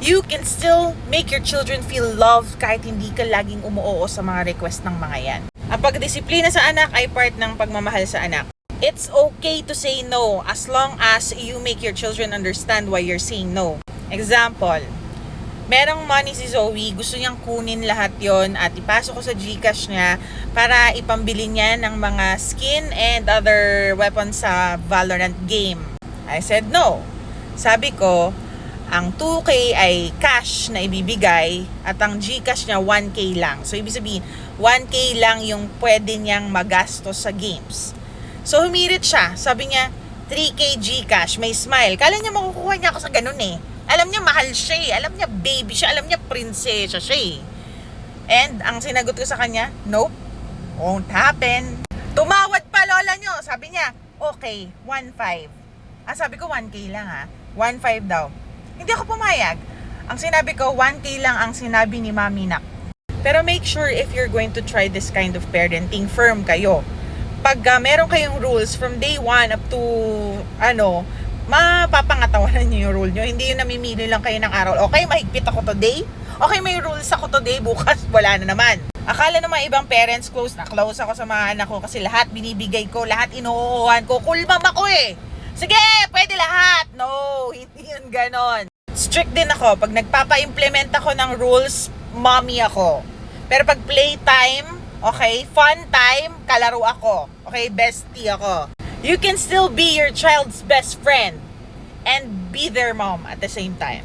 you can still make your children feel loved kahit hindi ka laging umuoo sa mga request ng mga yan. Ang pagdisiplina sa anak ay part ng pagmamahal sa anak. It's okay to say no as long as you make your children understand why you're saying no. Example, merong money si Zoe, gusto niyang kunin lahat yon at ipasok ko sa GCash niya para ipambili niya ng mga skin and other weapons sa Valorant game. I said no. Sabi ko, ang 2K ay cash na ibibigay at ang GCash niya 1K lang. So, ibig sabihin, 1K lang yung pwede niyang magastos sa games. So, humirit siya. Sabi niya, 3K GCash, may smile. Kala niya makukuha niya ako sa ganun eh. Alam niya mahal siya eh. Alam niya baby siya. Alam niya prinsesa siya eh. And, ang sinagot ko sa kanya, nope, won't happen. Tumawad pa lola niyo. Sabi niya, okay, 1.5. Sabi ko 1K lang ha. 1.5 daw. Hindi ako pumayag. Ang sinabi ko, 1K lang ang sinabi ni Mami Nak. Pero make sure if you're going to try this kind of parenting, firm kayo. Pag meron kayong rules from day 1 up to, mapapangatawanan nyo yung rule nyo. Hindi yung namimili lang kayo ng araw. Okay, mahigpit ako today. Okay, may rules ako today. Bukas, wala na naman. Akala ng mga ibang parents, close na close ako sa mga anak ko kasi lahat binibigay ko, lahat inuuhan ko. Cool mom ako eh. Sige, pwede lahat. No, hindi yun ganon. Strict din ako. Pag nagpapa-implement ako ng rules, mommy ako. Pero pag playtime, okay, fun time, kalaro ako. Okay, bestie ako. You can still be your child's best friend and be their mom at the same time.